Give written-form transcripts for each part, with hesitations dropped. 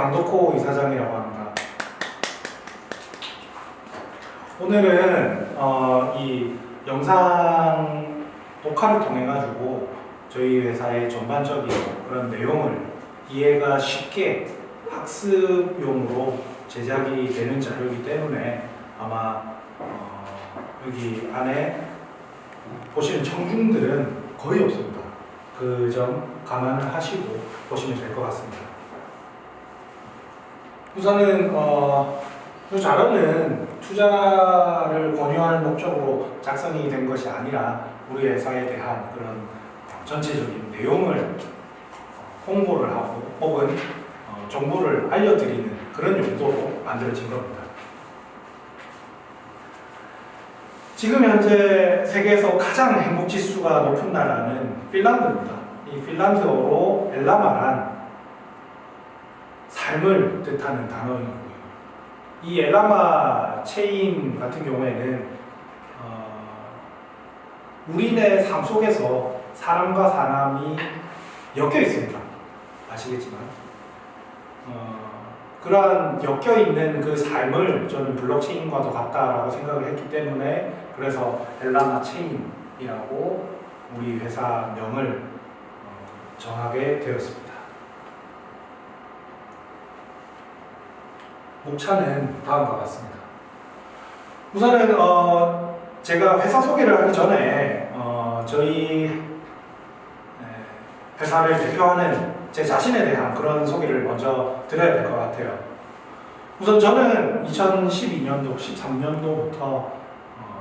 강덕호 이사장이라고 합니다. 오늘은 이 영상 녹화를 통해 가지고 저희 회사의 전반적인 그런 내용을 이해가 쉽게 학습용으로 제작이 되는 자료이기 때문에 아마 여기 안에 보시는 청중들은 거의 없습니다. 그 점 감안을 하시고 보시면 될 것 같습니다. 우선은 이 자료는 투자를 권유하는 목적으로 작성이 된 것이 아니라 우리 회사에 대한 그런 전체적인 내용을 홍보를 하고 혹은 정보를 알려드리는 그런 용도로 만들어진 겁니다. 지금 현재 세계에서 가장 행복지수가 높은 나라는 핀란드입니다. 이 핀란드어로 엘라마란 삶을 뜻하는 단어이고요. 이 엘라마 체인 같은 경우에는 우리네 삶 속에서 사람과 사람이 엮여 있습니다. 아시겠지만 그러한 엮여 있는 그 삶을 저는 블록체인과도 같다라고 생각을 했기 때문에 그래서 엘라마 체인이라고 우리 회사 명을 정하게 되었습니다. 목차는 다음과 같습니다. 우선은 제가 회사 소개를 하기 전에 저희 회사를 대표하는 제 자신에 대한 그런 소개를 먼저 드려야 될 것 같아요. 우선 저는 2012년도, 13년도부터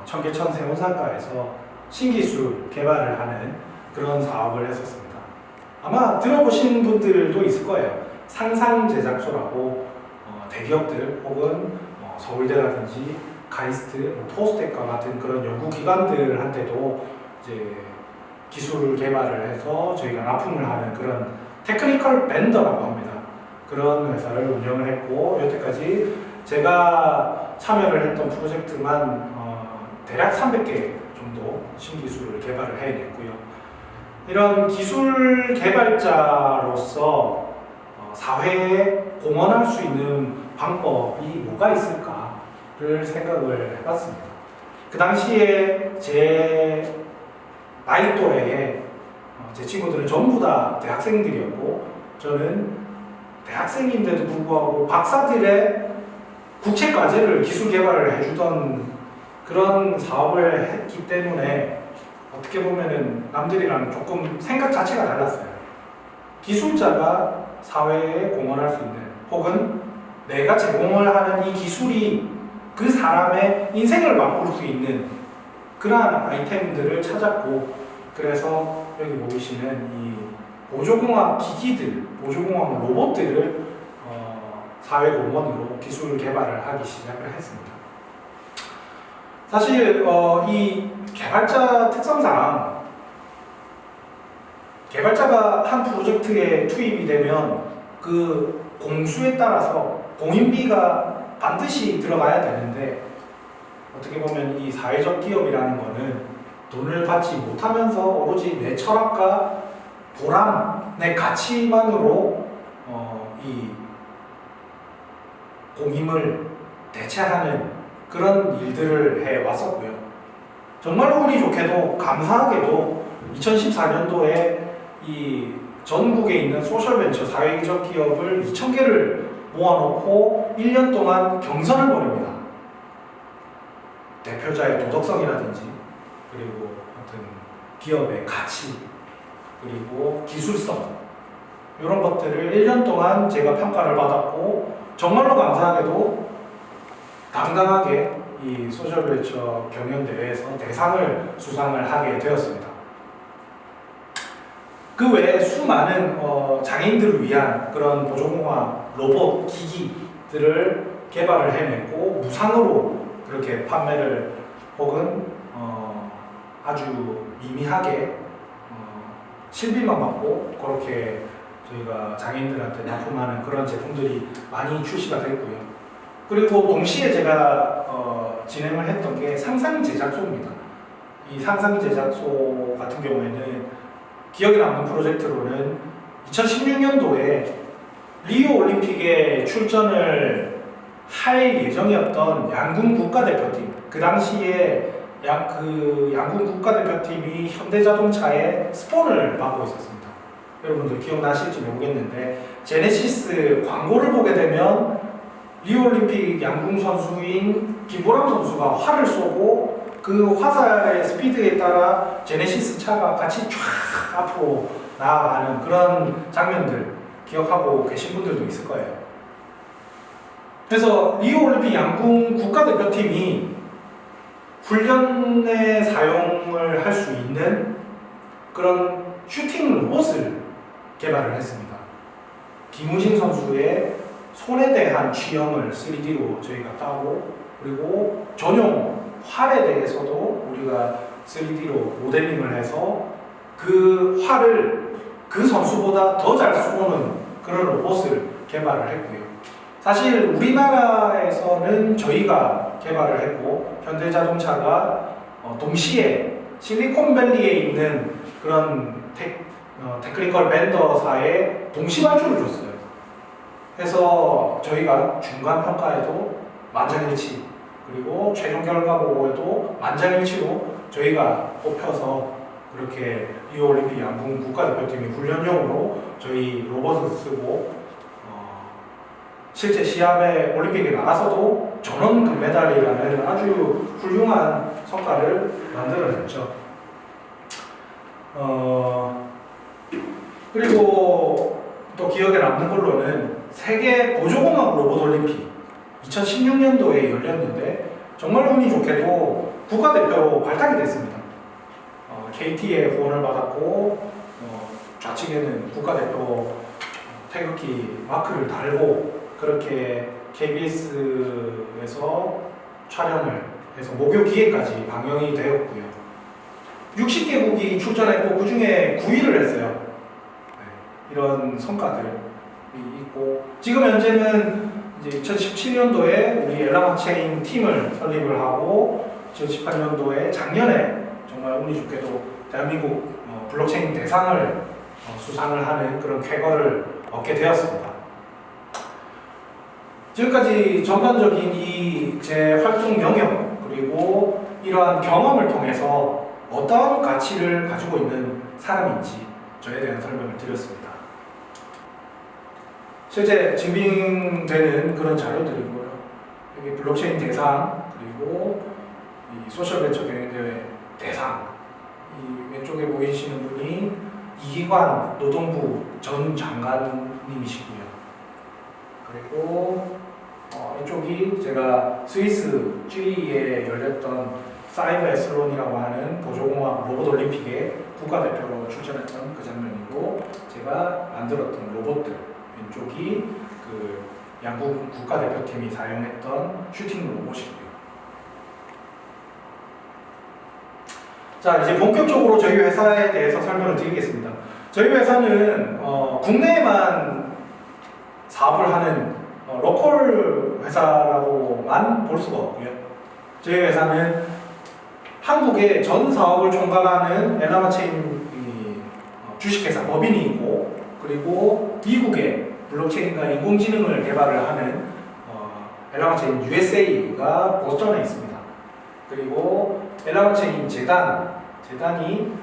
청계천 세운상가에서 신기술 개발을 하는 그런 사업을 했었습니다. 아마 들어보신 분들도 있을 거예요. 상상제작소라고 대기업들 혹은 서울대라든지 카이스트, 포스텍과 같은 그런 연구기관들한테도 이제 기술 개발을 해서 저희가 납품을 하는 그런 테크니컬 벤더라고 합니다. 그런 회사를 운영을 했고 여태까지 제가 참여를 했던 프로젝트만 대략 300개 정도 신기술을 개발을 해냈고요. 이런 기술 개발자로서 사회에 공헌할 수 있는 방법이 뭐가 있을까를 생각을 해봤습니다. 그 당시에 제 나이 또래에 제 친구들은 전부 다 대학생들이었고 저는 대학생인데도 불구하고 박사들의 국책 과제를 기술 개발을 해주던 그런 사업을 했기 때문에 어떻게 보면은 남들이랑 조금 생각 자체가 달랐어요. 기술자가 사회에 공헌할 수 있는 혹은 내가 제공을 하는 이 기술이 그 사람의 인생을 바꿀 수 있는 그러한 아이템들을 찾았고 그래서 여기 보이시는 이 보조공학 기기들, 보조공학 로봇들을 사회공헌으로 기술 개발을 하기 시작을 했습니다. 사실 이 개발자 특성상 개발자가 한 프로젝트에 투입이 되면 그 공수에 따라서 공인비가 반드시 들어가야 되는데 어떻게 보면 이 사회적 기업이라는 거는 돈을 받지 못하면서 오로지 내 철학과 보람, 내 가치만으로 이 공임을 대체하는 그런 일들을 해왔었고요. 정말로 운이 좋게도 감사하게도 2014년도에 이 전국에 있는 소셜벤처 사회적 기업을 2,000개를 모아놓고 1년 동안 경선을 벌입니다. 대표자의 도덕성이라든지 그리고 어떤 기업의 가치 그리고 기술성 이런 것들을 1년 동안 제가 평가를 받았고 정말로 감사하게도 당당하게 이 소셜벤처 경연대회에서 대상을 수상을 하게 되었습니다. 그 외에 수많은 장애인들을 위한 그런 보조공학 로봇 기기들을 개발을 해냈고 무상으로 그렇게 판매를 혹은 아주 미미하게 실비만 받고 그렇게 저희가 장애인들한테 납품하는 그런 제품들이 많이 출시가 됐고요. 그리고 동시에 제가 진행을 했던 게 상상제작소입니다. 이 상상제작소 같은 경우에는 기억에 남는 프로젝트로는 2016년도에 리오 올림픽에 출전을 할 예정이었던 양궁 국가대표팀, 그 당시에 양궁 국가대표팀이 현대자동차의 스폰을 받고 있었습니다. 여러분들 기억나실지 모르겠는데 제네시스 광고를 보게 되면 리오올림픽 양궁 선수인 김보람 선수가 활을 쏘고 그 화살의 스피드에 따라 제네시스 차가 같이 쫙 앞으로 나아가는 그런 장면들 기억하고 계신 분들도 있을 거예요. 그래서 리오올림픽 양궁 국가대표팀이 훈련에 사용을 할 수 있는 그런 슈팅 로봇을 개발을 했습니다. 김우진 선수의 손에 대한 취형을 3D로 저희가 따고, 그리고 전용 활에 대해서도 우리가 3D로 모델링을 해서 그 활을 그 선수보다 더 잘 쏘는 그런 로봇을 개발을 했고요. 사실 우리나라에서는 저희가 개발을 했고 현대자동차가 동시에 실리콘밸리에 있는 그런 테크니컬 벤더사에 동시 발주를 줬어요. 그래서 저희가 중간 평가에도 만장일치, 그리고 최종 결과 보고에도 만장일치로 저희가 뽑혀서 그렇게 리오올림픽 양궁 국가대표팀이 훈련용으로 저희 로봇을 쓰고 실제 시합에 올림픽에 나가서도 전원 금메달이라는 아주 훌륭한 성과를 만들어냈죠. 그리고 또 기억에 남는 걸로는 세계 보조공학 로봇 올림픽 2016년도에 열렸는데 정말 운이 좋게도 국가대표로 발탁이 됐습니다. KT의 후원을 받았고 좌측에는 국가대표 태극기 마크를 달고 그렇게 KBS에서 촬영을 해서 목요 기회까지 방영이 되었고요. 60개국이 출전했고 그 중에 9위를 했어요. 이런 성과들이 있고, 지금 현재는 이제 2017년도에 우리 엘라마체인 팀을 설립을 하고 2018년도에 작년에 정말 운이 좋게도 대한민국 블록체인 대상을 수상을 하는 그런 쾌거를 얻게 되었습니다. 지금까지 전반적인 이 제 활동 영역 그리고 이러한 경험을 통해서 어떤 가치를 가지고 있는 사람인지 저에 대한 설명을 드렸습니다. 실제 증빙되는 그런 자료들이고요. 여기 블록체인 대상, 그리고 이 소셜벤처 경영대회 대상, 이 왼쪽에 보이시는 분이 이기관 노동부 전 장관님이시고요. 그리고 이쪽이 제가 스위스 쥐리히에 열렸던 사이버 에슬론이라고 하는 보조공학 로봇 올림픽에 국가대표로 출전했던 그 장면이고, 제가 만들었던 로봇들, 왼쪽이 그 양궁 국가대표팀이 사용했던 슈팅 로봇이고요. 자, 이제 본격적으로 저희 회사에 대해서 설명을 드리겠습니다. 저희 회사는 국내에만 사업을 하는 로컬 회사라고만 볼 수가 없고요. 저희 회사는 한국의 전 사업을 총괄하는 엘라마체인 주식회사 법인이 있고, 그리고 미국의 블록체인과 인공지능을 개발을 하는 엘라마체인 USA가 보스턴에 있습니다. 그리고 엘라마체인 재단이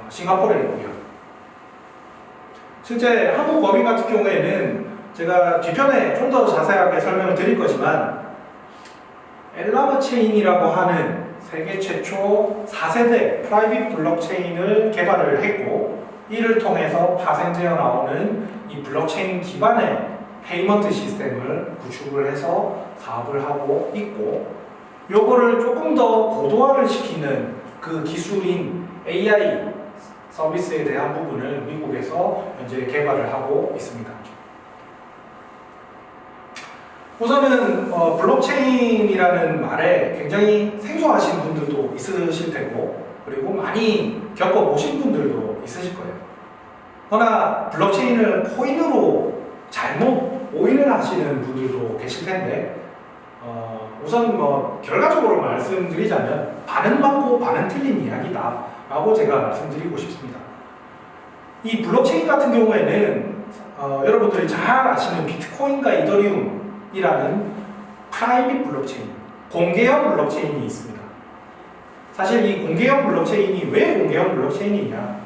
싱가포르에 있고요. 실제 한국 법인 같은 경우에는 제가 뒤편에 좀 더 자세하게 설명을 드릴 거지만, 엘라마체인이라고 하는 세계 최초 4세대 프라이빗 블록체인을 개발을 했고, 이를 통해서 파생되어 나오는 이 블록체인 기반의 페이먼트 시스템을 구축을 해서 사업을 하고 있고, 요거를 조금 더 고도화를 시키는 그 기술인 AI 서비스에 대한 부분을 미국에서 현재 개발을 하고 있습니다. 우선은 블록체인이라는 말에 굉장히 생소하신 분들도 있으실 테고, 그리고 많이 겪어보신 분들도 있으실 거예요. 그러나 블록체인을 코인으로 잘못 오인을 하시는 분들도 계실 텐데, 우선 결과적으로 말씀드리자면 반은 맞고 반은 틀린 이야기다 라고 제가 말씀드리고 싶습니다. 이 블록체인 같은 경우에는 여러분들이 잘 아시는 비트코인과 이더리움이라는 프라이빗 블록체인, 공개형 블록체인이 있습니다. 사실 이 공개형 블록체인이 왜 공개형 블록체인이냐?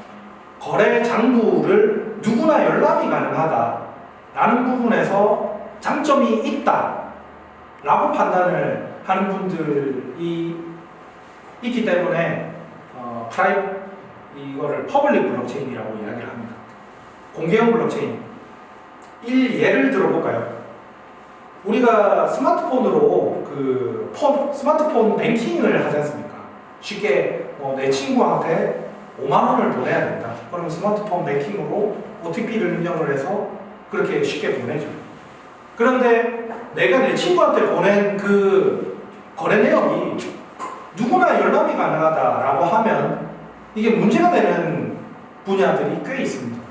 거래 장부를 누구나 열람이 가능하다라는 부분에서 장점이 있다라고 판단을 하는 분들이 있기 때문에 이거를 퍼블릭 블록체인이라고 이야기를 합니다. 공개형 블록체인. 예를 들어볼까요? 우리가 스마트폰으로 스마트폰 뱅킹을 하지 않습니까? 쉽게 내 친구한테 5만 원을 보내야 된다. 그러면 스마트폰 뱅킹으로 OTP를 입력을 해서 그렇게 쉽게 보내죠. 그런데 내가 내 친구한테 보낸 그 거래 내역이 누구나 열람이 가능하다라고 하면 이게 문제가 되는 분야들이 꽤 있습니다.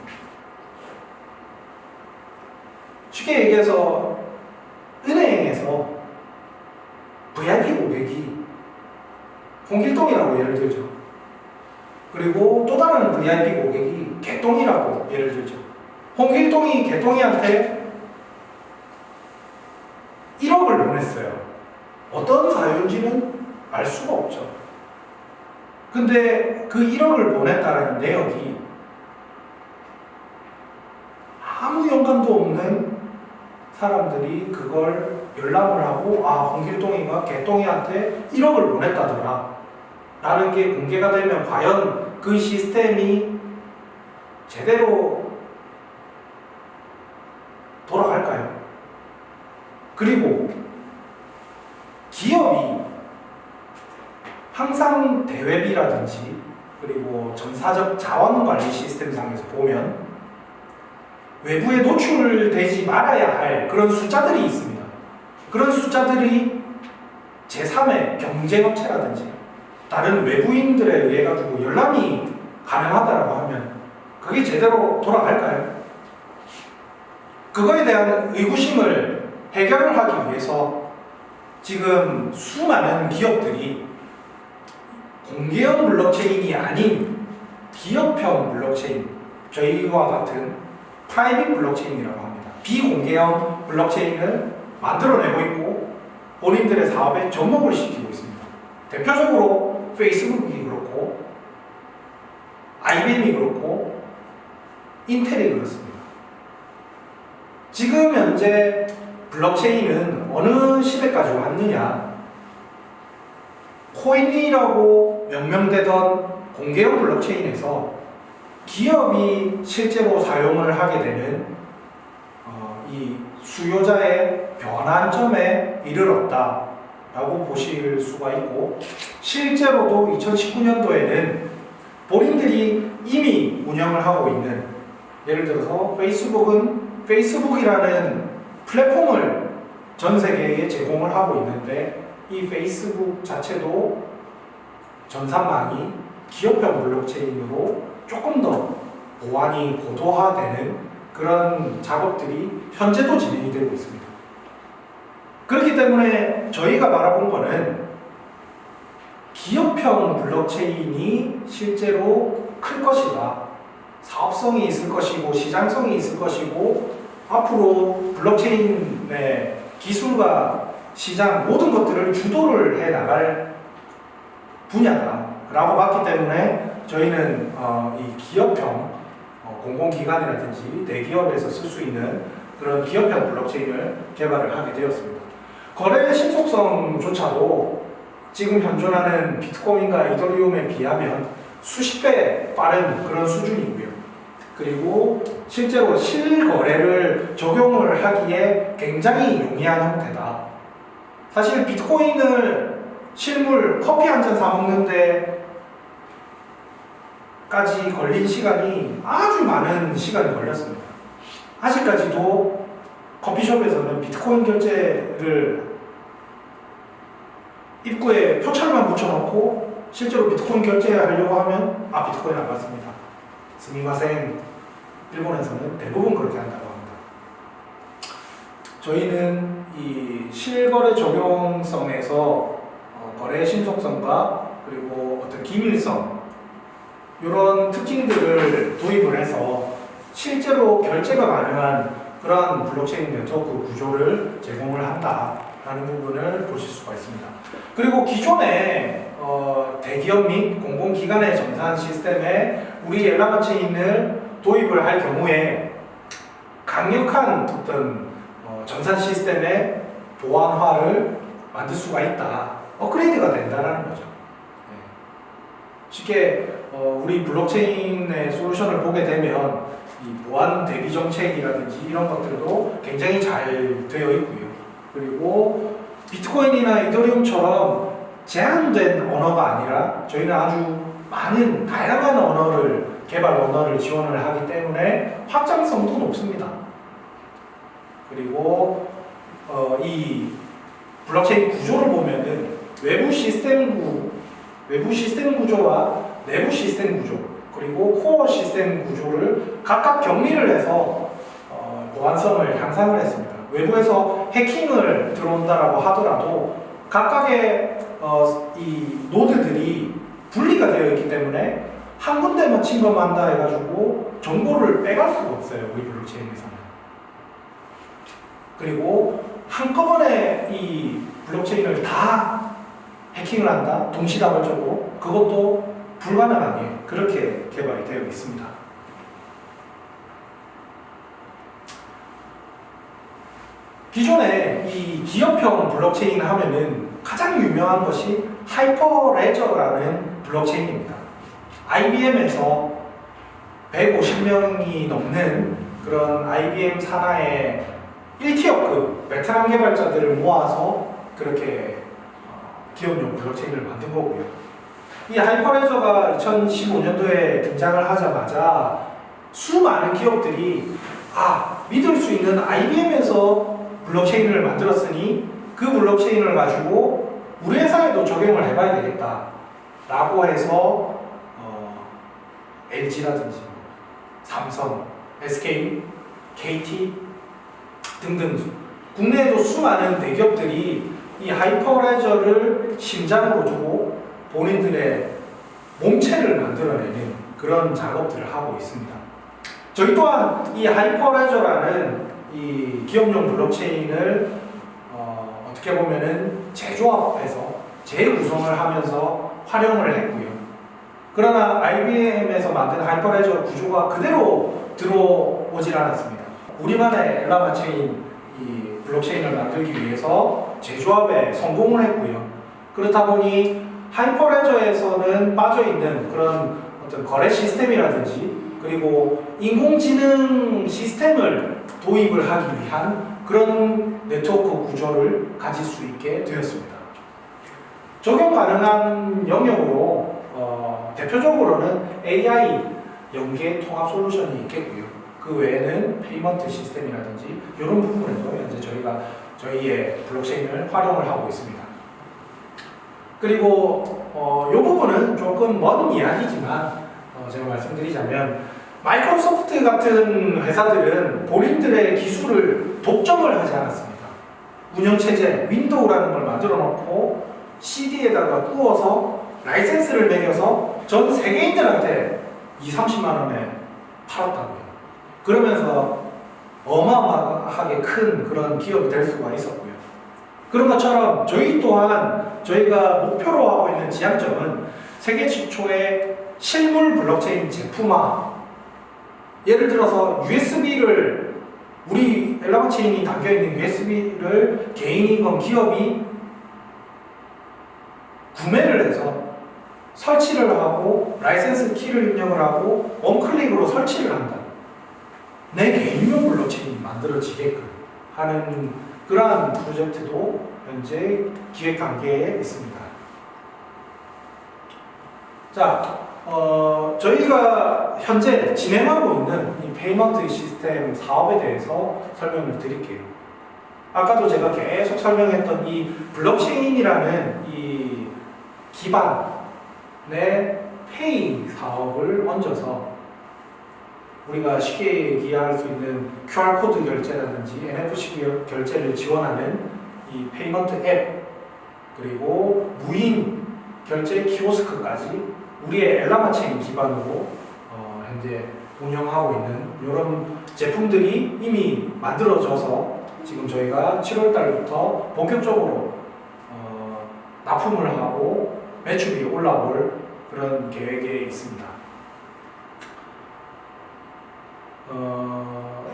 쉽게 얘기해서 은행에서 VIP 고객이 홍길동이라고 예를 들죠. 그리고 또 다른 VIP 고객이 개똥이라고 예를 들죠. 홍길동이 개똥이한테 1억을 보냈어요. 어떤 사유인지는 알 수가 없죠. 근데 그 1억을 보냈다는 내역이 아무 연관도 없는 사람들이 그걸 열람을 하고 홍길동이가 개똥이한테 1억을 보냈다더라 라는 게 공개가 되면 과연 그 시스템이 제대로 돌아갈까요? 그리고 기업이 항상 대외비라든지 그리고 전사적 자원관리 시스템상에서 보면 외부에 노출되지 말아야 할 그런 숫자들이 있습니다. 그런 숫자들이 제3의 경쟁업체라든지 다른 외부인들에 의해 가지고 열람이 가능하다라고 하면 그게 제대로 돌아갈까요? 그거에 대한 의구심을 해결을 하기 위해서 지금 수많은 기업들이 공개형 블록체인이 아닌 기업형 블록체인, 저희와 같은 프라이빗 블록체인이라고 합니다. 비공개형 블록체인을 만들어내고 있고 본인들의 사업에 접목을 시키고 있습니다. 대표적으로 페이스북이 그렇고 IBM이 그렇고 인텔이 그렇습니다. 지금 현재 블록체인은 어느 시대까지 왔느냐? 코인이라고 명명되던 공개형 블록체인에서 기업이 실제로 사용을 하게 되는 이 수요자의 변환점에 이르렀다라고 보실 수가 있고 실제로도 2019년도에는 본인들이 이미 운영을 하고 있는 예를 들어서 페이스북은 페이스북이라는 플랫폼을 전 세계에 제공을 하고 있는데 이 페이스북 자체도 전산망이 기업형 블록체인으로 조금 더 보안이 고도화되는 그런 작업들이 현재도 진행이 되고 있습니다. 그렇기 때문에 저희가 바라본 거는 기업형 블록체인이 실제로 클 것이다. 사업성이 있을 것이고 시장성이 있을 것이고 앞으로 블록체인의 기술과 시장 모든 것들을 주도를 해 나갈 분야다라고 봤기 때문에 저희는 이 기업형 공공기관이라든지 대기업에서 쓸 수 있는 그런 기업형 블록체인을 개발을 하게 되었습니다. 거래 신속성조차도 지금 현존하는 비트코인과 이더리움에 비하면 수십 배 빠른 그런 수준이고요. 그리고 실제로 실거래를 적용을 하기에 굉장히 용이한 형태다. 사실 비트코인을 실물 커피 한 잔 사 먹는데 까지 걸린 시간이 아주 많은 시간이 걸렸습니다. 아직까지도 커피숍에서는 비트코인 결제를 입구에 표창만 붙여놓고 실제로 비트코인 결제하려고 하면 비트코인 안 받습니다. 스미마센. 일본에서는 대부분 그렇게 한다고 합니다. 저희는 이 실거래 적용성에서 거래 신속성과 그리고 어떤 기밀성 이런 특징들을 도입을 해서 실제로 결제가 가능한 그러한 블록체인 네트워크 구조를 제공을 한다라는 부분을 보실 수가 있습니다. 그리고 기존의 대기업 및 공공기관의 전산 시스템에 우리 엘라마 체인을 도입을 할 경우에 강력한 어떤 전산 시스템의 보안화를 만들 수가 있다. 업그레이드가 된다는 거죠. 네. 쉽게 우리 블록체인의 솔루션을 보게 되면 이 보안 대비 정책이라든지 이런 것들도 굉장히 잘 되어 있고요. 그리고 비트코인이나 이더리움처럼 제한된 언어가 아니라 저희는 아주 많은 다양한 개발 언어를 지원을 하기 때문에 확장성도 높습니다. 그리고 이 블록체인 구조를 보면은 외부 시스템 구조와 내부 시스템 구조 그리고 코어 시스템 구조를 각각 격리를 해서 보안성을 향상을 했습니다. 외부에서 해킹을 들어온다라고 하더라도 각각의 이 노드들이 분리가 되어 있기 때문에 한 군데만 침범한다 해가지고 정보를 빼갈 수가 없어요. 우리 블록체인에서는. 그리고 한꺼번에 이 블록체인을 다 해킹을 한다, 동시다발적으로 그것도 불가능하게 그렇게 개발이 되어 있습니다. 기존에 이 기업형 블록체인 하면은 가장 유명한 것이 하이퍼레저라는 블록체인입니다. IBM에서 150명이 넘는 그런 IBM 산하의 1티어급 베테랑 개발자들을 모아서 그렇게 기업용 블록체인을 만든 거고요. 이 하이퍼레저가 2015년도에 등장을 하자마자 수많은 기업들이 믿을 수 있는 IBM에서 블록체인을 만들었으니 그 블록체인을 가지고 우리 회사에도 적용을 해봐야 되겠다 라고 해서 LG라든지 삼성, SK, KT 등등 국내에도 수많은 대기업들이 이 하이퍼레저를 심장으로 두고 본인들의 몸체를 만들어내는 그런 작업들을 하고 있습니다. 저희 또한 이 하이퍼레저라는 이 기업용 블록체인을 어떻게 보면은 제조합해서 재구성을 하면서 활용을 했고요. 그러나 IBM에서 만든 하이퍼레저 구조가 그대로 들어오질 않았습니다. 우리만의 엘라마 체인 이 블록체인을 만들기 위해서 제조합에 성공을 했고요. 그렇다 보니 하이퍼레저에서는 빠져있는 그런 어떤 거래 시스템이라든지 그리고 인공지능 시스템을 도입을 하기 위한 그런 네트워크 구조를 가질 수 있게 되었습니다. 적용 가능한 영역으로 대표적으로는 AI 연계 통합 솔루션이 있겠고요. 그 외에는 페이먼트 시스템이라든지 이런 부분에서 현재 저희가 저희의 블록체인을 활용을 하고 있습니다. 그리고 이 부분은 조금 먼 이야기지만 제가 말씀드리자면 마이크로소프트 같은 회사들은 본인들의 기술을 독점을 하지 않았습니다. 운영체제 윈도우라는 걸 만들어 놓고 CD에다가 구워서 라이센스를 매겨서 전 세계인들한테 20-30만 원에 팔았다고요. 그러면서 어마어마하게 큰 그런 기업이 될 수가 있었고요. 그런 것처럼 저희 또한 저희가 목표로 하고 있는 지향점은 세계 최초의 실물 블록체인 제품화. 예를 들어서 USB를 우리 엘라마 체인이 담겨있는 USB를 개인이건 기업이 구매를 해서 설치를 하고 라이센스 키를 입력을 하고 원클릭으로 설치를 한다. 내 개인용 블록체인이 만들어지게끔 하는 그러한 프로젝트도 현재 기획 단계에 있습니다. 자, 저희가 현재 진행하고 있는 이 페이먼트 시스템 사업에 대해서 설명을 드릴게요. 아까도 제가 계속 설명했던 이 블록체인이라는 이 기반의 페이 사업을 얹어서 우리가 쉽게 얘기할 수 있는 QR코드 결제라든지 NFC 결제를 지원하는 이 페이먼트 앱 그리고 무인 결제 키오스크까지 우리의 엘라마 체인 기반으로 현재 운영하고 있는 이런 제품들이 이미 만들어져서 지금 저희가 7월 달부터 본격적으로 납품을 하고 매출이 올라올 그런 계획에 있습니다.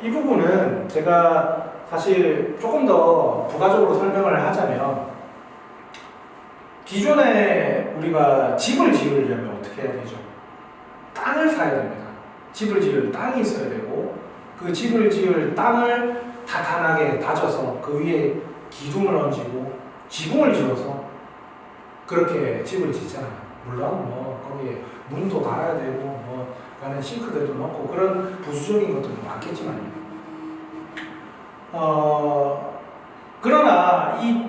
이 부분은 제가 사실 조금 더 부가적으로 설명을 하자면, 기존에 우리가 집을 지으려면 어떻게 해야 되죠? 땅을 사야 됩니다. 집을 지을 땅이 있어야 되고, 그 집을 지을 땅을 탄탄하게 다져서 그 위에 기둥을 얹고 지붕을 지어서 그렇게 집을 짓잖아요. 물론 뭐 거기에 문도 달아야 되고 뭐 안에 싱크대도 넣고 그런 부수적인 것들도 많겠지만요. 그러나 이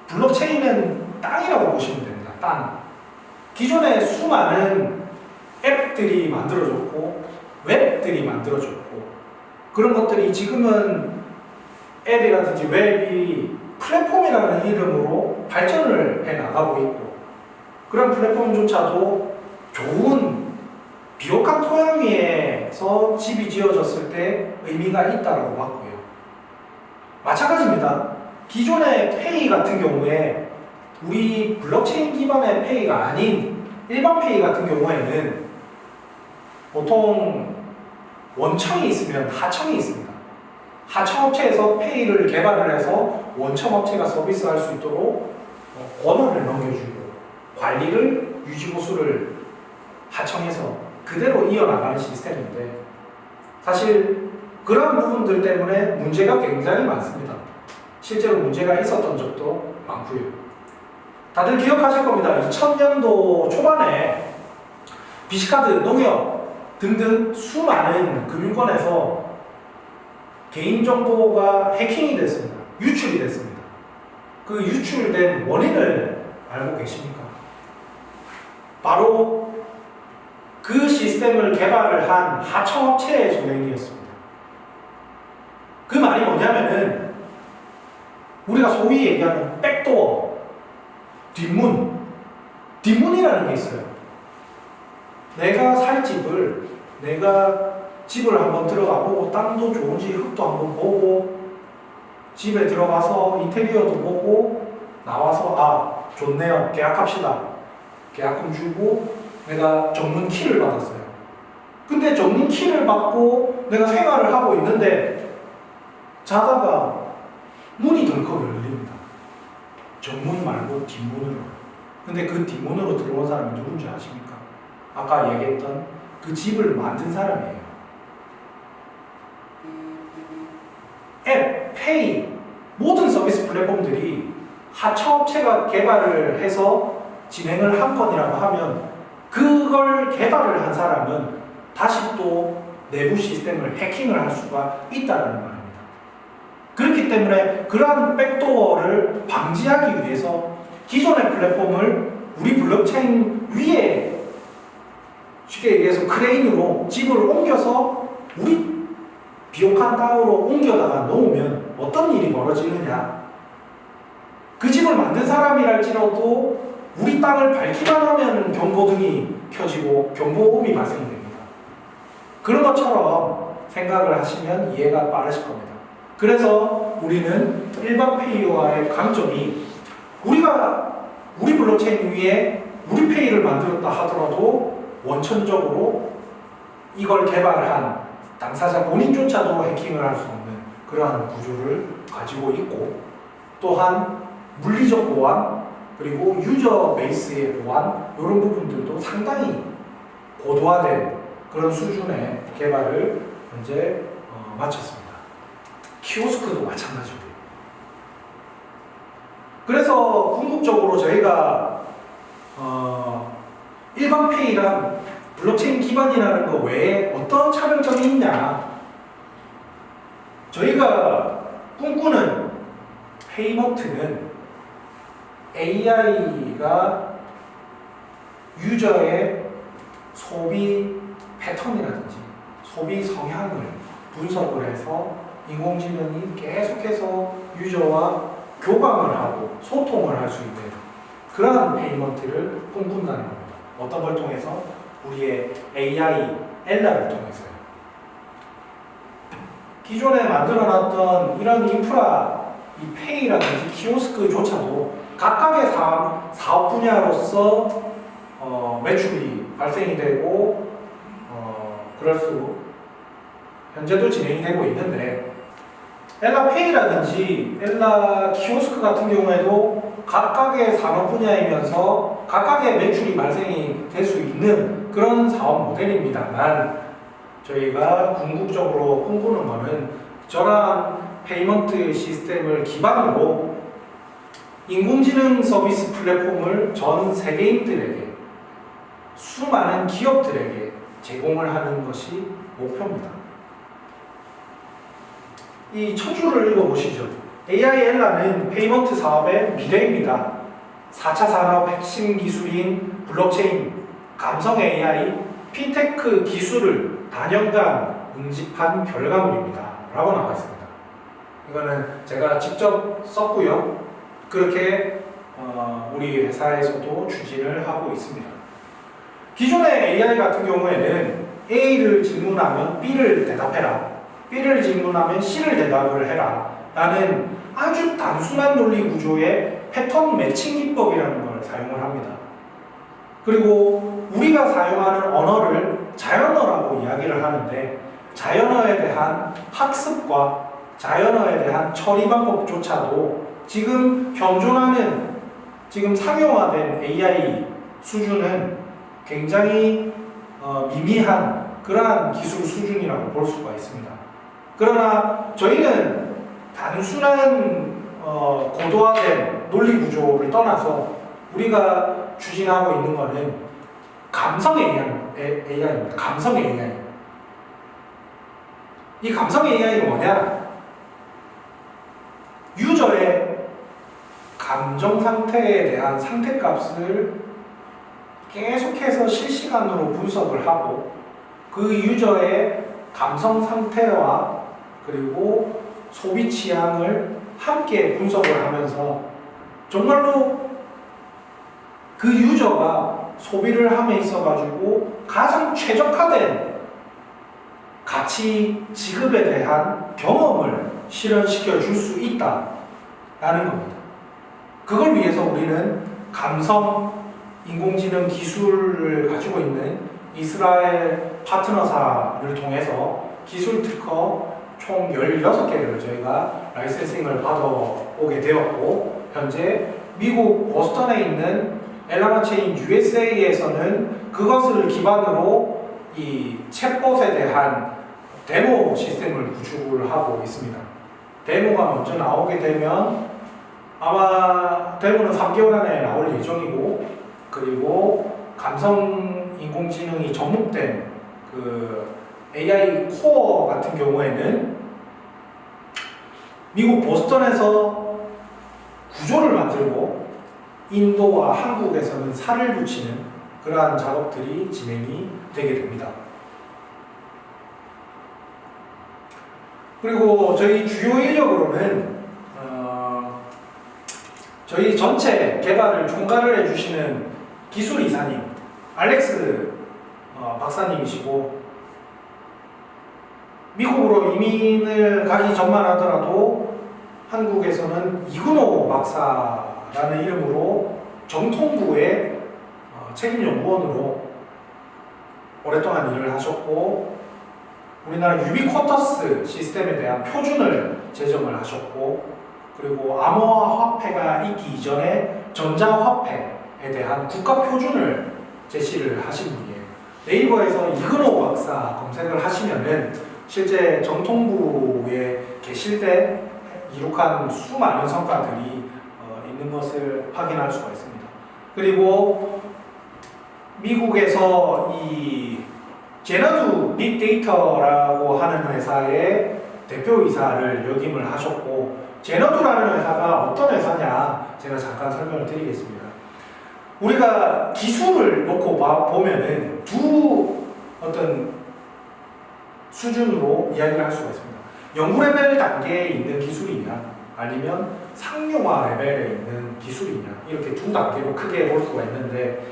블록체인은 땅이라고 보시면 됩니다. 땅. 기존에 수많은 앱들이 만들어졌고 웹들이 만들어졌고 그런 것들이 지금은 앱이라든지 웹이 플랫폼이라는 이름으로 발전을 해 나가고 있고, 그런 플랫폼조차도 좋은 비옥한 토양 위에서 집이 지어졌을 때 의미가 있다고 봤고요. 마찬가지입니다. 기존의 페이 같은 경우에 우리 블록체인 기반의 페이가 아닌 일반 페이 같은 경우에는 보통 원청이 있으면 하청이 있습니다. 하청업체에서 페이를 개발을 해서 원청업체가 서비스할 수 있도록 권한을 넘겨주고 관리를 유지보수를 하청해서 그대로 이어나가는 시스템인데, 사실 그런 부분들 때문에 문제가 굉장히 많습니다. 실제로 문제가 있었던 적도 많고요. 다들 기억하실 겁니다. 2000년도 초반에 비씨카드, 농협 등등 수많은 금융권에서 개인정보가 해킹이 됐습니다. 유출이 됐습니다. 그 유출된 원인을 알고 계십니까? 바로 그 시스템을 개발을 한 하청업체의 손해이었습니다. 그 말이 뭐냐면은 우리가 소위 얘기하는 백도어, 뒷문이라는 게 있어요. 내가 살 집을, 내가 집을 한번 들어가 보고 땅도 좋은지 흙도 한번 보고 집에 들어가서 인테리어도 보고 나와서 아 좋네요, 계약합시다. 계약금 주고 내가 정문 키를 받았어요. 근데 정문 키를 받고 내가 생활을 하고 있는데 자다가 문이 덜컥 열립니다. 정문 말고 뒷문으로. 근데 그 뒷문으로 들어온 사람이 누군지 아십니까? 아까 얘기했던 그 집을 만든 사람이에요. 앱, 페이, 모든 서비스 플랫폼들이 하청업체가 개발을 해서 진행을 한 건이라고 하면 그걸 개발을 한 사람은 다시 또 내부 시스템을 해킹을 할 수가 있다는 말입니다. 그렇기 때문에 그러한 백도어를 방지하기 위해서 기존의 플랫폼을 우리 블록체인 위에 쉽게 얘기해서 크레인으로 집을 옮겨서 우리 비옥한 땅으로 옮겨다가 놓으면 어떤 일이 벌어지느냐. 그 집을 만든 사람이랄지라도 우리 땅을 밟기만 하면 경고등이 켜지고 경보음이 발생이 됩니다. 그런 것처럼 생각을 하시면 이해가 빠르실 겁니다. 그래서 우리는 일반 페이와의 강점이 우리가 우리 블록체인 위에 우리 페이를 만들었다 하더라도 원천적으로 이걸 개발한 당사자 본인조차도 해킹을 할 수 없는 그러한 구조를 가지고 있고, 또한 물리적 보안 그리고 유저 베이스의 보안 이런 부분들도 상당히 고도화된 그런 수준의 개발을 현재 마쳤습니다. 키오스크도 마찬가지고요. 그래서 궁극적으로 저희가 일반 페이랑 블록체인 기반이라는 거 외에 어떤 차별점이 있냐. 저희가 꿈꾸는 페이먼트는 AI가 유저의 소비 패턴이라든지 소비 성향을 분석을 해서 인공지능이 계속해서 유저와 교감을 하고 소통을 할 수 있는 그러한 페이먼트를 꿈꾼다는 겁니다. 어떤 걸 통해서? 우리의 AI 엘라를 통해서요. 기존에 만들어놨던 이런 인프라, 이 페이라든지 키오스크조차도 각각의 사업 분야로서 매출이 발생이 되고 그럴 수 현재도 진행이 되고 있는데, 엘라페이라든지 엘라 키오스크 같은 경우에도 각각의 산업 분야이면서 각각의 매출이 발생이 될 수 있는 그런 사업 모델입니다만, 저희가 궁극적으로 꿈꾸는 것은 저러한 페이먼트 시스템을 기반으로 인공지능 서비스 플랫폼을 전 세계인들에게, 수많은 기업들에게 제공을 하는 것이 목표입니다. 이 첫 줄을 읽어보시죠. AI 엘라는 페이먼트 사업의 미래입니다. 4차 산업 핵심 기술인 블록체인, 감성 AI, 핀테크 기술을 단연간 응집한 결과물입니다. 라고 나와 있습니다. 이거는 제가 직접 썼고요. 그렇게 우리 회사에서도 추진을 하고 있습니다. 기존의 AI 같은 경우에는 A를 질문하면 B를 대답해라, B를 질문하면 C를 대답을 해라 라는 아주 단순한 논리 구조의 패턴 매칭 기법이라는 걸 사용을 합니다. 그리고 우리가 사용하는 언어를 자연어라고 이야기를 하는데, 자연어에 대한 학습과 자연어에 대한 처리 방법조차도 지금 현존하는, 지금 상용화된 AI 수준은 굉장히 미미한 그러한 기술 수준이라고 볼 수가 있습니다. 그러나 저희는 단순한 고도화된 논리 구조를 떠나서 우리가 추진하고 있는 것은 감성 AI입니다. 감성 AI. 이 감성 AI는 뭐냐? 유저의 감정 상태에 대한 상태값을 계속해서 실시간으로 분석을 하고, 그 유저의 감성 상태와 그리고 소비 취향을 함께 분석을 하면서 정말로 그 유저가 소비를 함에 있어 가지고 가장 최적화된 가치 지급에 대한 경험을 실현시켜 줄 수 있다라는 겁니다. 그걸 위해서 우리는 감성 인공지능 기술을 가지고 있는 이스라엘 파트너사를 통해서 기술 특허 총 16개를 저희가 라이센싱을 받아오게 되었고, 현재 미국 보스턴에 있는 엘라마체인 USA에서는 그것을 기반으로 이 챗봇에 대한 데모 시스템을 구축을 하고 있습니다. 데모가 먼저 나오게 되면 아마 데모는 3개월 안에 나올 예정이고, 그리고 감성 인공지능이 접목된 그 AI 코어 같은 경우에는 미국 보스턴에서 구조를 만들고 인도와 한국에서는 살을 붙이는 그러한 작업들이 진행이 되게 됩니다. 그리고 저희 주요 인력으로는 저희 전체 개발을 총괄을 해주시는 기술 이사님 알렉스 박사님이시고, 미국으로 이민을 가기 전만 하더라도 한국에서는 이근호 박사라는 이름으로 정통부의 책임연구원으로 오랫동안 일을 하셨고, 우리나라 유비쿼터스 시스템에 대한 표준을 제정을 하셨고, 그리고 암호화 화폐가 있기 이전에 전자화폐에 대한 국가 표준을 제시를 하신 분이에요. 네이버에서 이근호 박사 검색을 하시면은 실제 정통부에 계실 때 이룩한 수많은 성과들이 있는 것을 확인할 수가 있습니다. 그리고 미국에서 이 제너두 빅데이터라고 하는 회사의 대표이사를 역임을 하셨고, 제너두라는 회사가 어떤 회사냐 제가 잠깐 설명을 드리겠습니다. 우리가 기술을 놓고 보면은 두 어떤 수준으로 이야기를 할 수가 있습니다. 연구 레벨 단계에 있는 기술이냐, 아니면 상용화 레벨에 있는 기술이냐, 이렇게 두 단계로 크게 볼 수가 있는데,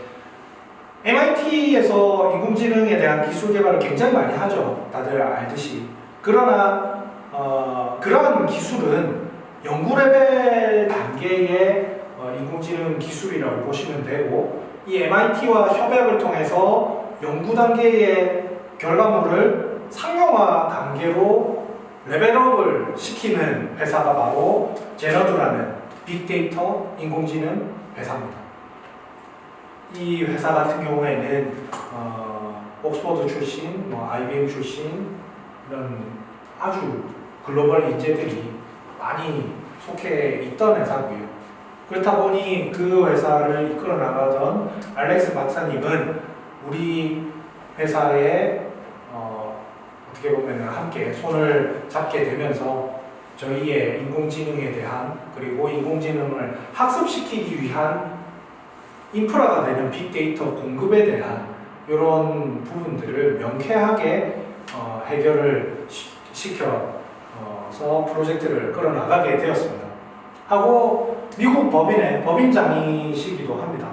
MIT에서 인공지능에 대한 기술 개발을 굉장히 많이 하죠. 다들 알듯이. 그러나 그러한 기술은 연구 레벨 단계의 인공지능 기술이라고 보시면 되고, 이 MIT와 협약을 통해서 연구 단계의 결과물을 상용화 단계로 레벨업을 시키는 회사가 바로 제너드라는 빅데이터 인공지능 회사입니다. 이 회사 같은 경우에는 옥스퍼드 출신, IBM 출신 이런 아주 글로벌 인재들이 많이 속해 있던 회사고요. 그렇다 보니 그 회사를 이끌어 나가던 알렉스 박사님은 우리 회사에 어떻게 보면 함께 손을 잡게 되면서 저희의 인공지능에 대한, 그리고 인공지능을 학습시키기 위한 인프라가 되는 빅데이터 공급에 대한 이런 부분들을 명쾌하게 해결을 시켜서 프로젝트를 끌어나가게 되었습니다. 하고 미국 법인의 법인장이시기도 합니다.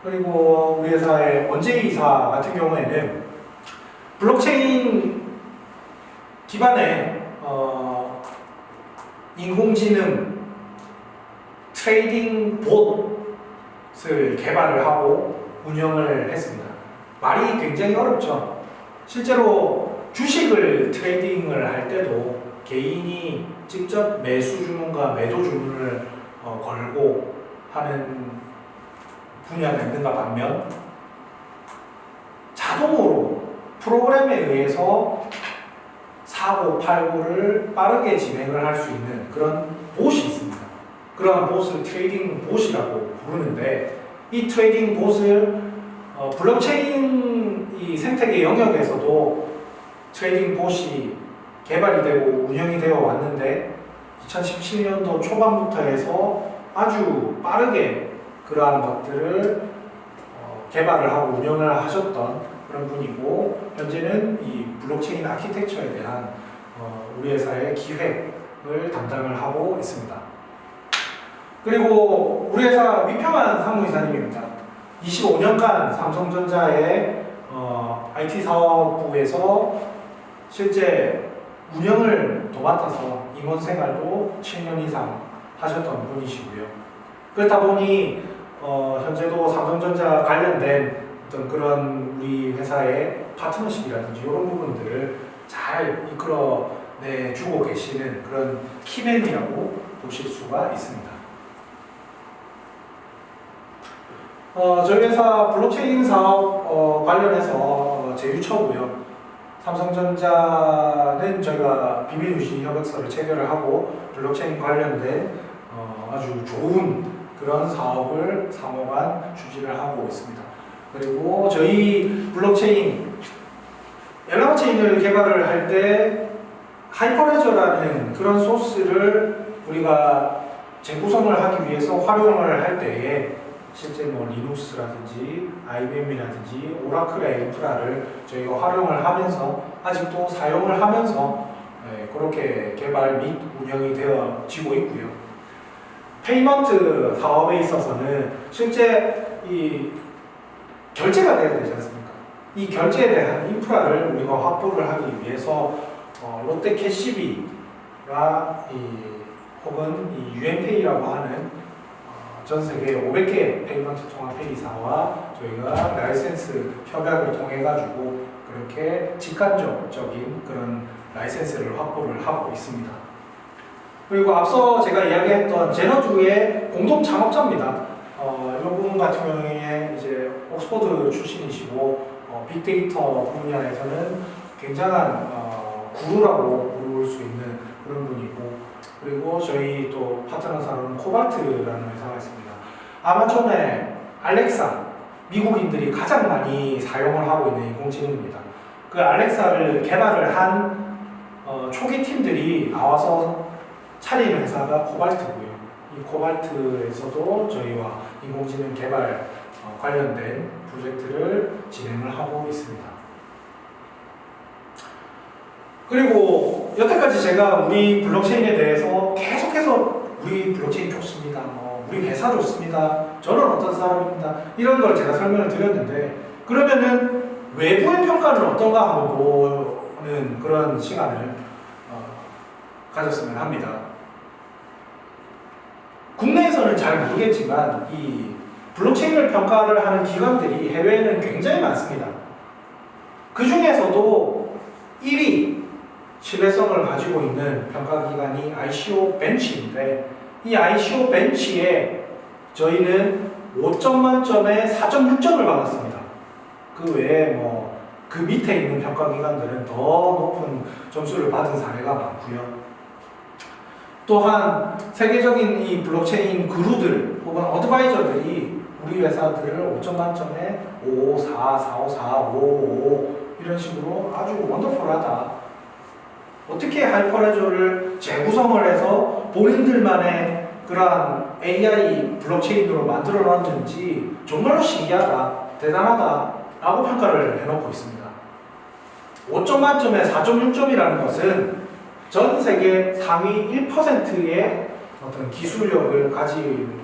그리고 우리 회사의 원재희 이사 같은 경우에는 블록체인 기반의 인공지능 트레이딩 봇을 개발을 하고 운영을 했습니다. 말이 굉장히 어렵죠. 실제로 주식을 트레이딩을 할 때도 개인이 직접 매수 주문과 매도 주문을 걸고 하는 분야가 있는가 반면, 자동으로 프로그램에 의해서 사고 팔고를 빠르게 진행을 할 수 있는 그런 봇이 있습니다. 그러한 봇을 트레이딩 봇이라고 부르는데, 이 트레이딩 봇을 블록체인 이 생태계 영역에서도 트레이딩 봇이 개발이 되고 운영이 되어 왔는데, 2017년도 초반부터 해서 아주 빠르게 그러한 것들을 개발을 하고 운영을 하셨던 그런 분이고, 현재는 이 블록체인 아키텍처에 대한 우리 회사의 기획을 담당을 하고 있습니다. 그리고 우리 회사 위평한 상무이사님입니다. 25년간 삼성전자의 IT 사업부에서 실제 운영을 도맡아서 임원 생활도 7년 이상 하셨던 분이시고요. 그렇다 보니 현재도 삼성전자 관련된 어떤 그런 우리 회사의 파트너십이라든지 이런 부분들을 잘 이끌어내주고 계시는 그런 키맨이라고 보실 수가 있습니다. 저희 회사 블록체인 사업 관련해서 제휴처고요. 삼성전자는 저희가 비밀유지 협약서를 체결을 하고 블록체인 관련된 아주 좋은 그런 사업을 상호간 추진을 하고 있습니다. 그리고 저희 블록체인, 엘라마체인을 개발을 할 때 하이퍼레저라는 그런 소스를 우리가 재구성을 하기 위해서 활용을 할 때에 실제 리눅스라든지 IBM이라든지 오라클의 인프라를 저희가 활용을 하면서 아직도 사용을 하면서 그렇게 개발 및 운영이 되어지고 있고요. 페이먼트 사업에 있어서는 실제 이 결제가 돼야 되지 않습니까? 이 결제에 대한 인프라를 우리가 확보를 하기 위해서 롯데캐시비가 혹은 이 UM페이라고 하는 전 세계 500개 페이먼트 통합 회의사와 저희가 라이센스 협약을 통해 가지고 그렇게 직간접적인 그런 라이센스를 확보를 하고 있습니다. 그리고 앞서 제가 이야기했던 제너두의 공동 창업자입니다. 이 부분 같은 경우에 이제 옥스퍼드 출신이시고 빅데이터 분야에서는 굉장한 구루라고 부를 수 있는 그런 분이고, 그리고 저희 또 파트너사로는 코발트라는 회사가 있습니다. 아마존의 알렉사, 미국인들이 가장 많이 사용을 하고 있는 인공지능입니다. 그 알렉사를 개발을 한 초기 팀들이 나와서 차린 회사가 코발트고요. 이 코발트에서도 저희와 인공지능 개발 관련된 프로젝트를 진행을 하고 있습니다. 그리고 여태까지 제가 우리 블록체인에 대해서 계속해서 우리 블록체인 좋습니다, 우리 회사 좋습니다, 저는 어떤 사람입니다, 이런 걸 제가 설명을 드렸는데, 그러면은 외부의 평가는 어떤가 하고 보는 그런 시간을 가졌으면 합니다. 국내에서는 잘 모르겠지만 이 블록체인을 평가를 하는 기관들이 해외에는 굉장히 많습니다. 그 중에서도 1위 신뢰성을 가지고 있는 평가기관이 ICO 벤치인데, 이 ICO 벤치에 저희는 5점 만점에 4.6점을 받았습니다. 그 외에 그 밑에 있는 평가기관들은 더 높은 점수를 받은 사례가 많고요. 또한 세계적인 이 블록체인 그루들 혹은 어드바이저들이 우리 회사들을 5점 만점에 5, 4, 4, 5, 4, 5, 5 이런 식으로 아주 원더풀하다, 어떻게 하이퍼레저를 재구성을 해서 본인들만의 그러한 AI 블록체인으로 만들어 놨는지 정말로 신기하다, 대단하다 라고 평가를 해놓고 있습니다. 5점 만점에 4.6점이라는 것은 전 세계 상위 1%의 어떤 기술력을 가진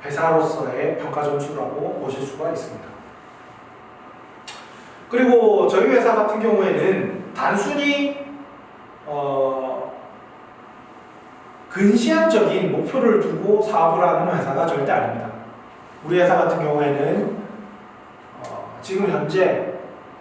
회사로서의 평가 점수라고 보실 수가 있습니다. 그리고 저희 회사 같은 경우에는 단순히 근시안적인 목표를 두고 사업을 하는 회사가 절대 아닙니다. 우리 회사 같은 경우에는 지금 현재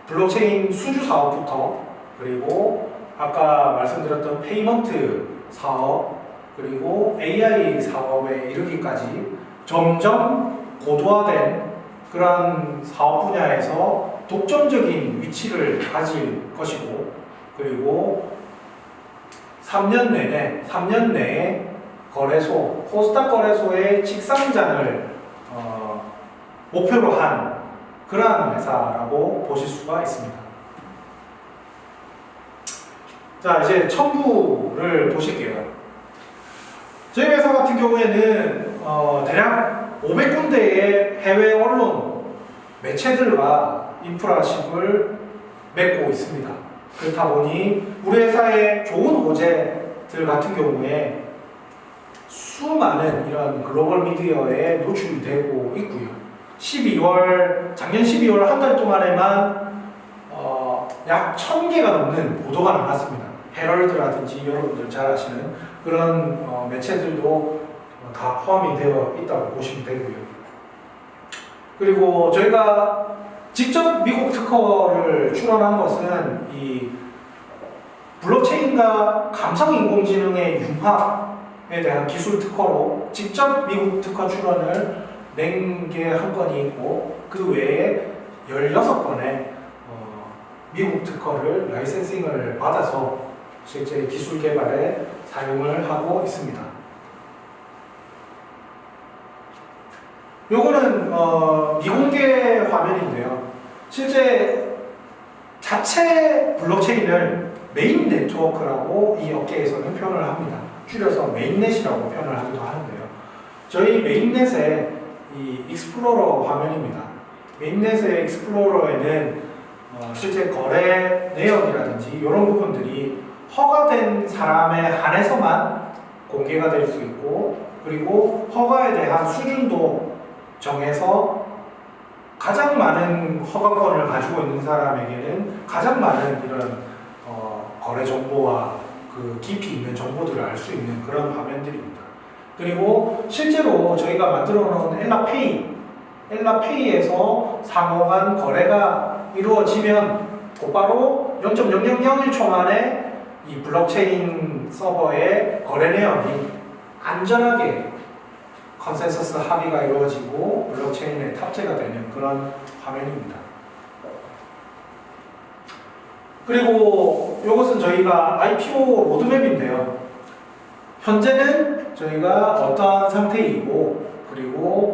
블록체인 수주 사업부터, 그리고 아까 말씀드렸던 페이먼트 사업, 그리고 AI 사업에 이르기까지 점점 고도화된 그런 사업 분야에서 독점적인 위치를 가질 것이고, 그리고 3년 내에 거래소, 코스닥 거래소의 직상장을 목표로 한 그러한 회사라고 보실 수가 있습니다. 자, 이제 첨부를 보실게요. 저희 회사 같은 경우에는 대략 500군데의 해외 언론, 매체들과 인프라십을 맺고 있습니다. 그렇다 보니 우리 회사의 좋은 호재들 같은 경우에 수많은 이런 글로벌 미디어에 노출이 되고 있고요. 작년 12월 한 달 동안에만 약 1000개가 넘는 보도가 나왔습니다. 헤럴드라든지 여러분들 잘 아시는 그런 매체들도 다 포함이 되어 있다고 보시면 되고요. 그리고 저희가 직접 미국 특허를 출원한 것은 이 블록체인과 감성인공지능의 융합에 대한 기술 특허로 직접 미국 특허 출원을 낸 게 한 건이 있고, 그 외에 16건의 미국 특허를 라이센싱을 받아서 실제 기술 개발에 사용을 하고 있습니다. 요거는 미공개 화면인데요. 실제 자체 블록체인을 메인 네트워크라고 이 업계에서는 표현을 합니다. 줄여서 메인넷이라고 표현을 하기도 하는데요. 저희 메인넷의 이 익스플로러 화면입니다. 메인넷의 익스플로러에는 실제 거래 내역이라든지 이런 부분들이 허가된 사람에 한해서만 공개가 될 수 있고, 그리고 허가에 대한 수준도 정해서 가장 많은 허가권을 가지고 있는 사람에게는 가장 많은 이런 거래 정보와 그 깊이 있는 정보들을 알 수 있는 그런 화면들입니다. 그리고 실제로 저희가 만들어 놓은 엘라페이에서 상호 간 거래가 이루어지면 곧바로 0.0001초 만에 이 블록체인 서버의 거래 내역이 안전하게 컨센서스 합의가 이루어지고 블록체인에 탑재가 되는 그런 화면입니다. 그리고 이것은 저희가 IPO 로드맵인데요. 현재는 저희가 어떠한 상태이고, 그리고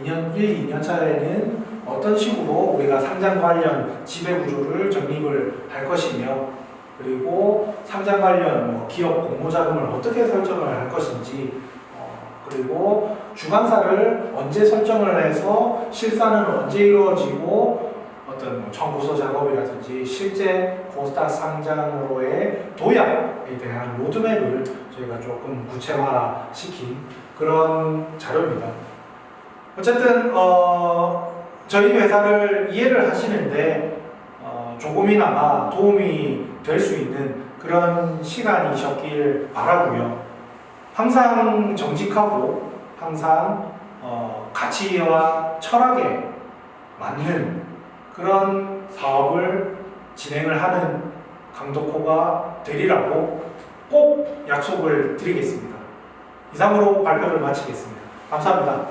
2년 차에는 어떤 식으로 우리가 상장 관련 지배구조를 정립을 할 것이며, 그리고 상장 관련 기업 공모자금을 어떻게 설정을 할 것인지, 그리고 주관사를 언제 설정을 해서 실사는 언제 이루어지고, 어떤 청구서 작업이라든지 실제 코스닥 상장으로의 도약에 대한 로드맵을 저희가 조금 구체화시킨 그런 자료입니다. 어쨌든 저희 회사를 이해를 하시는데 조금이나마 도움이 될 수 있는 그런 시간이셨길 바라고요. 항상 정직하고 항상 가치와 철학에 맞는 그런 사업을 진행을 하는 강덕호가 되리라고 꼭 약속을 드리겠습니다. 이상으로 발표를 마치겠습니다. 감사합니다.